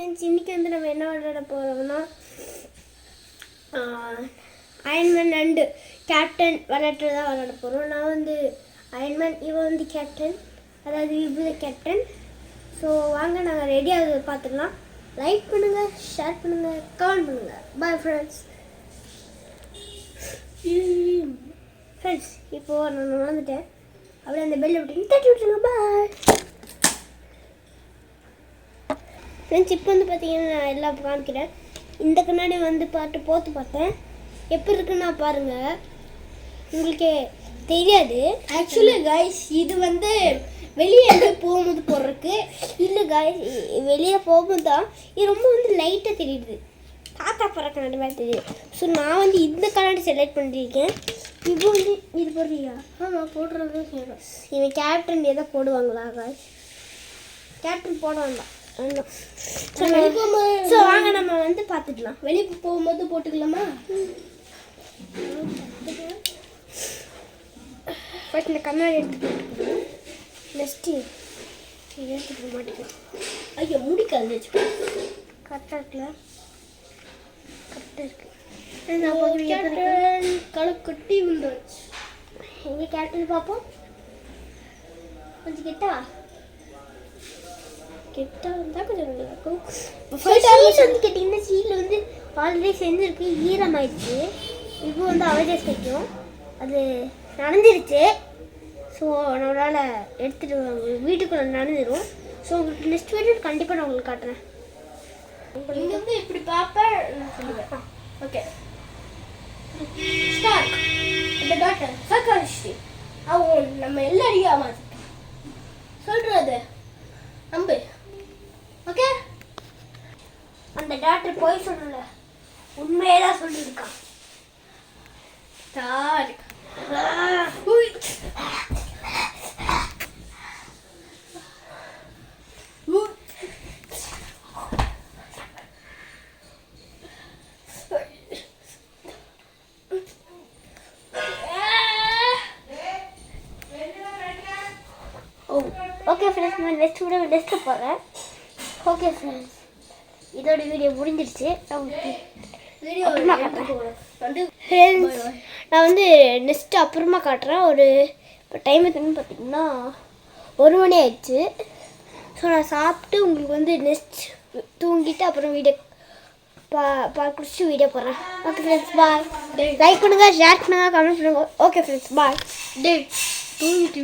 Friends, இன்றைக்கி வந்து நம்ம என்ன விளையாட போகிறோம்னா அயன்மேன் அண்டு கேப்டன் விளையாட்டு தான் விளையாட போகிறோம். நான் வந்து அயன்மேன், இவன் வந்து கேப்டன், அதாவது இவங்க கேப்டன். ஸோ வாங்க நாங்கள் ரெடியாக பார்த்துக்கலாம். லைக் பண்ணுங்கள், ஷேர் பண்ணுங்கள், கமெண்ட் பண்ணுங்கள். Bye friends. ஃப்ரெண்ட்ஸ், இப்போது நான் வந்துட்டேன். அப்படியே அந்த பெல்லை விட்டு தட்டி விட்டுருங்க. Bye friends. இப்போ வந்து பார்த்தீங்கன்னா நான் எல்லாம் காமிக்கிறேன். இந்த கண்ணாடி வந்து போட்டு பார்த்தேன், எப்படி இருக்குன்னா பாருங்கள், உங்களுக்கே தெரியாது. ஆக்சுவலி கைஸ், இது வந்து வெளியே போகும்போது போடுறதுக்கு இல்லை கைஸ், வெளியே போகும்போது தான் இது ரொம்ப வந்து லைட்டாக தெரியுது, தாத்தா போகிற கண்ணாடி மாதிரி தெரியுது. ஸோ நான் வந்து இந்த கண்ணாடி செலக்ட் பண்ணியிருக்கேன். இப்போ வந்து இது போடுறியா? ஆமாம், போடுறது. இவன் கேப்டன் எதை போடுவாங்களா கைஸ்? கேப்டன் போட வேண்டாம். ஸோ வாங்க நம்ம வந்து பார்த்துக்கலாம். வெளியே போகும்போது போட்டுக்கலாமா? ஃபர்ஸ்ட் இந்த கண்ணாடி எடுத்துக்கிட்டு நெக்ஸ்ட்டு எடுத்துக்க மாட்டேன். ஐயோ, முடிக்காது. கரெக்டாக இருக்குல்ல? கரெக்டாக இருக்குது. கேப்டன் களை விழுந்துச்சு. எங்கே கேப்டன் பார்ப்போம்? கொஞ்சம் கிட்டா இருந்தால் கொஞ்சம் நல்லாயிருக்கும். வந்து கேட்டிங்கன்னா சீல் வந்து ஆல்ரெடி செஞ்சுருக்கு, ஈரமாயிடுச்சு. இப்போ வந்து அவஜஸ் வைக்கும், அது நனைஞ்சிருச்சு. ஸோ நம்மளால் எடுத்துகிட்டு வீட்டுக்குள்ளே நனைஞ்சிரும். ஸோ உங்களுக்கு நெக்ஸ்ட் வீடியோ கண்டிப்பாக நான் உங்களுக்கு காட்டுறேன். நீங்கள் வந்து இப்படி பார்ப்பேன் சொல்லுவேன். Okay, start. இந்த டாக்டர் சர்க்காரிஸ்டி அவங்க நம்ம எல்லாரையும் ஏமாத்திட்டோம் சொல்கிறது நம்பு. ஓகே, அந்த டாக்டர் போய் சொல்லல, உண்மையே தான் சொல்லியிருக்கான். ஓகே ஃப்ரெண்ட்ஸ், நான் நெக்ஸ்ட் வீடியோ போகிறேன். ஓகே ஃப்ரெண்ட்ஸ், இதோட வீடியோ முடிஞ்சிருச்சு. ஃப்ரெண்ட்ஸ், நான் வந்து நெக்ஸ்ட்டு அப்புறமா காட்டுறேன். ஒரு இப்போ டைம் எத்தனை பார்த்தீங்கன்னா 1 மணி ஆயிடுச்சு. ஸோ நான் சாப்பிட்டு உங்களுக்கு வந்து நெக்ஸ்ட் தூங்கிட்டு அப்புறம் வீடியோ குடிச்சு வீடியோ போடுறேன். ஓகே ஃப்ரெண்ட்ஸ், பாய். லைக் பண்ணுங்கள், ஷேர் பண்ணுங்கள், கமெண்ட் பண்ணுங்கள். ஓகே ஃப்ரெண்ட்ஸ், பாய். தூங்கிட்டு